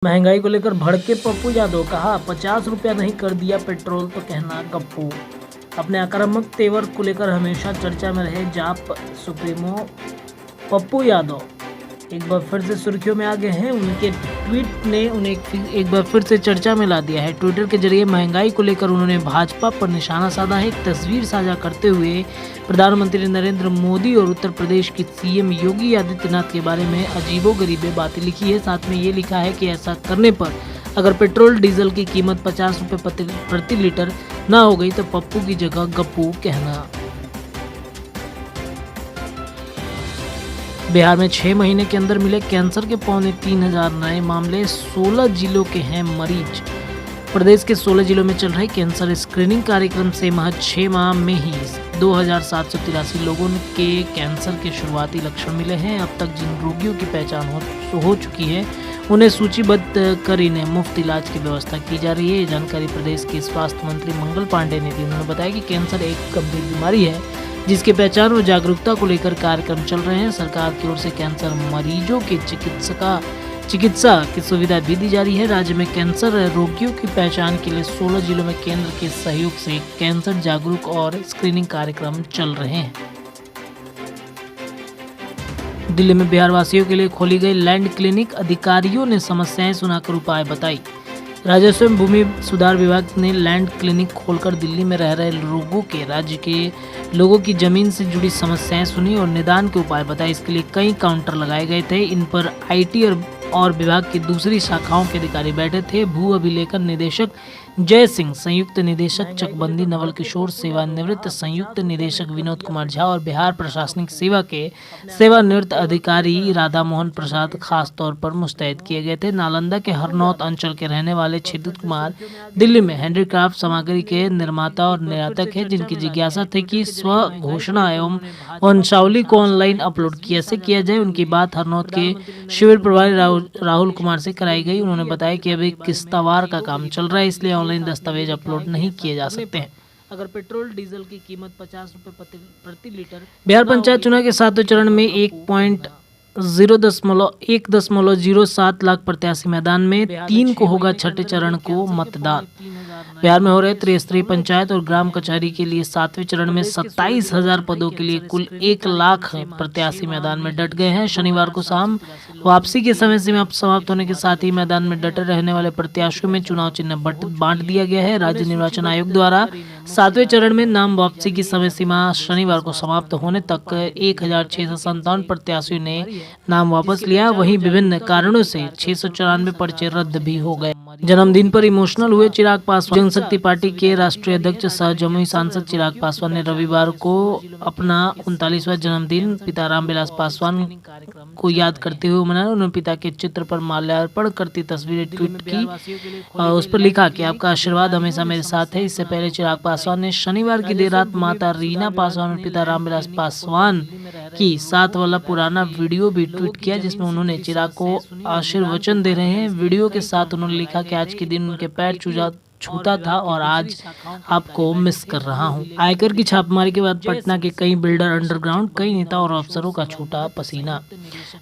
महंगाई को लेकर भड़के पप्पू यादव, कहा 50 रुपया नहीं कर दिया पेट्रोल तो कहना गप्पू। अपने आक्रामक तेवर को लेकर हमेशा चर्चा में रहे जाप सुप्रीमो पप्पू यादव एक बार फिर से सुर्खियों में आ गए हैं। उनके ट्वीट ने उन्हें एक बार फिर से चर्चा में ला दिया है। ट्विटर के जरिए महंगाई को लेकर उन्होंने भाजपा पर निशाना साधा है। एक तस्वीर साझा करते हुए प्रधानमंत्री नरेंद्र मोदी और उत्तर प्रदेश के सीएम योगी आदित्यनाथ के बारे में अजीबोगरीबे बातें लिखी है। साथ में ये लिखा है कि ऐसा करने पर अगर पेट्रोल डीजल की कीमत 50 रुपये प्रति लीटर ना हो गई तो पप्पू की जगह गप्पू कहना। बिहार में 6 महीने के अंदर मिले कैंसर के 3,500 नए मामले, 16 जिलों के हैं मरीज। प्रदेश के 16 जिलों में चल रहे कैंसर स्क्रीनिंग कार्यक्रम से महज 6 माह में ही 2,783 लोगों के कैंसर के शुरुआती लक्षण मिले हैं। अब तक जिन रोगियों की पहचान हो चुकी है उन्हें सूचीबद्ध कर इन्हें मुफ्त इलाज की व्यवस्था की जा रही है। ये जानकारी प्रदेश के स्वास्थ्य मंत्री मंगल पांडे ने दी। उन्होंने बताया कि कैंसर एक गंभीर बीमारी है जिसके पहचान और जागरूकता को लेकर कार्यक्रम चल रहे हैं। सरकार की ओर से कैंसर मरीजों के चिकित्सा की सुविधा भी दी जा रही है। राज्य में कैंसर रोगियों की पहचान के लिए 16 जिलों में केंद्र के सहयोग से कैंसर जागरूक और स्क्रीनिंग कार्यक्रम चल रहे हैं। दिल्ली में बिहार वासियों के लिए खोली गई लैंड क्लिनिक, अधिकारियों ने समस्याएं सुनाकर उपाय बताई। राजस्व एवं भूमि सुधार विभाग ने लैंड क्लिनिक खोलकर दिल्ली में रह रहे राज्य के लोगों की जमीन से जुड़ी समस्याएं सुनी और निदान के उपाय बताए। इसके लिए कई काउंटर लगाए गए थे। इन पर आईटी और विभाग की दूसरी शाखाओं के अधिकारी बैठे थे। भू अभिलेखन निदेशक जय सिंह, संयुक्त निदेशक चकबंदी नवल किशोर, सेवानिवृत्त संयुक्त निदेशक विनोद कुमार झा और बिहार प्रशासनिक सेवा के सेवानिवृत्त अधिकारी राधा मोहन प्रसाद खास तौर पर मुस्तैद किए गए थे। नालंदा के हरनौत अंचल के रहने वाले छिदित कुमार दिल्ली में हैंडीक्राफ्ट सामग्री के निर्माता और निर्यातक है, जिनकी जिज्ञासा थी कि स्व घोषणा एवं वंशावली को ऑनलाइन अपलोड कैसे किया जाए। उनकी बात हरनौत के शिविर प्रभारी राहुल कुमार से कराई गई। उन्होंने बताया कि अभी किस्तावार का काम चल रहा है, इसलिए ऑनलाइन दस्तावेज अपलोड नहीं किए जा सकते हैं। अगर पेट्रोल डीजल की कीमत 50 रुपये प्रति लीटर। बिहार पंचायत चुनाव के 7वें चरण में 1.07 लाख प्रत्याशी मैदान में, 3 को होगा छठे चरण को मतदान। बिहार में हो रहे त्रिस्तरीय पंचायत और ग्राम कचहरी के लिए 7वें चरण में 27,000 पदों के लिए कुल 1 लाख प्रत्याशी मैदान में डट गए हैं। शनिवार को शाम वापसी के समय सीमा समाप्त होने के साथ ही मैदान में डटे रहने वाले प्रत्याशियों में चुनाव चिन्ह बांट दिया गया है। राज्य निर्वाचन आयोग द्वारा 7वें चरण में नाम वापसी की समय सीमा शनिवार को समाप्त होने तक 1,657 प्रत्याशियों ने नाम वापस लिया। वहीं विभिन्न कारणों से 694 पर्चे रद्द भी हो गए। जन्मदिन पर इमोशनल हुए चिराग पासवान। जनशक्ति पार्टी के राष्ट्रीय अध्यक्ष सह जमुई सांसद चिराग पासवान ने रविवार को अपना 39वां जन्मदिन पिता रामविलास पासवान को याद करते हुए मनाया। उन्होंने पिता के चित्र पर माल्यार्पण करती तस्वीरें ट्वीट की और उस पर लिखा कि आपका आशीर्वाद हमेशा मेरे साथ है। इससे पहले चिराग पासवान ने शनिवार की देर रात माता रीना पासवान और पिता रामविलास पासवान की साथ वाला पुराना वीडियो भी ट्वीट किया, जिसमें उन्होंने चिराग को आशीर्वचन दे रहे हैं। वीडियो के साथ उन्होंने लिखा कि आज के दिन उनके पैर छूता था और आज आपको मिस कर रहा हूं। आयकर की छापेमारी के बाद पटना के कई बिल्डर अंडरग्राउंड, कई नेता और अफसरों का छूटा पसीना।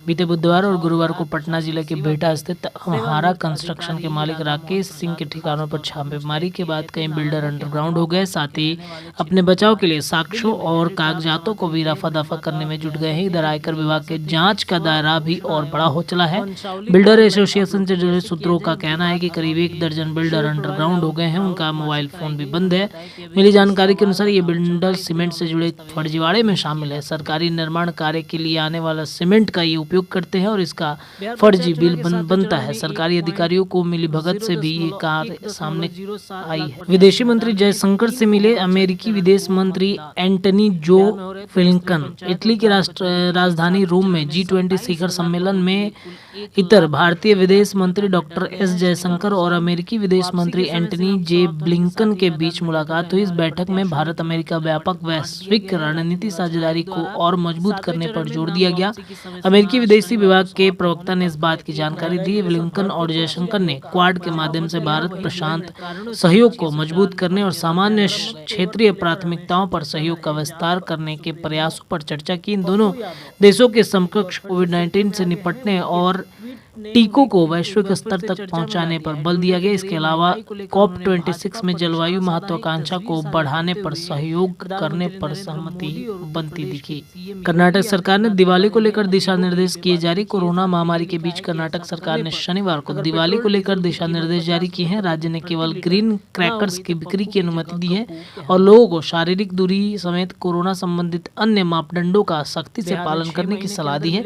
बीते बुधवार और गुरुवार को पटना जिले के बिहटा स्थित अम्हारा कंस्ट्रक्शन के मालिक राकेश सिंह के ठिकानों पर छापेमारी के बाद कई बिल्डर अंडरग्राउंड हो गए। साथ ही अपने बचाव के लिए साक्ष्यों और कागजातों को भी रफा दफा करने में जुट गए हैं। इधर आयकर विभाग के जांच का दायरा भी और बड़ा हो चला है। बिल्डर एसोसिएशन से जुड़े सूत्रों का कहना है कि करीब 1 दर्जन बिल्डर अंडरग्राउंड हो गए हैं। उनका मोबाइल फोन भी बंद है। मिली जानकारी के अनुसार ये बिल्डर सीमेंट से जुड़े फर्जीवाड़े में शामिल है। सरकारी निर्माण कार्य के लिए आने वाला सीमेंट का ये उपयोग करते हैं और इसका फर्जी बिल बनता है। सरकारी अधिकारियों को मिली भगत से भी ये कार्य सामने आई है। विदेशी मंत्री जयशंकर से मिले अमेरिकी विदेश मंत्री एंटनी जो ब्लिंकन। इटली की राजधानी रोम में G20 शिखर सम्मेलन में इतर भारतीय विदेश मंत्री डॉक्टर एस जयशंकर और अमेरिकी विदेश मंत्री एंटनी जे ब्लिंकन के बीच मुलाकात हुई। इस बैठक में भारत अमेरिका व्यापक वैश्विक रणनीति साझेदारी को और मजबूत करने पर जोर दिया गया। अमेरिकी विदेशी विभाग के प्रवक्ता ने इस बात की जानकारी दी। ब्लिंकन और जयशंकर ने क्वाड के माध्यम से भारत प्रशांत सहयोग को मजबूत करने और सामान्य क्षेत्रीय प्राथमिकताओं पर सहयोग का विस्तार करने के प्रयासों पर चर्चा की। इन दोनों देशों के समकक्ष कोविड-19 से निपटने और टीकों को वैश्विक स्तर तक पहुंचाने पर बल दिया गया। इसके अलावा COP26 में जलवायु महत्वाकांक्षा को बढ़ाने पर सहयोग करने पर सहमति बनती दिखी। कर्नाटक सरकार ने दिवाली को लेकर दिशा निर्देश किए जारी। कोरोना महामारी के बीच कर्नाटक सरकार ने शनिवार को दिवाली को लेकर दिशा निर्देश जारी किए हैं। राज्य ने केवल ग्रीन क्रैकर्स की बिक्री की अनुमति दी है और लोगों को शारीरिक दूरी समेत कोरोना संबंधित अन्य मापदंडों का सख्ती से पालन करने की सलाह दी है।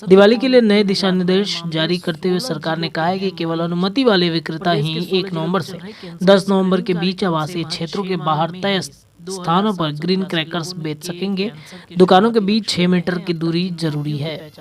दिवाली के लिए नए दिशा निर्देश जारी करते हुए सरकार ने कहा है कि केवल अनुमति वाले विक्रेता ही 1 नवंबर से 10 नवंबर के बीच आवासीय क्षेत्रों के बाहर तय स्थानों पर ग्रीन क्रैकर्स बेच सकेंगे। दुकानों के बीच 6 मीटर की दूरी जरूरी है।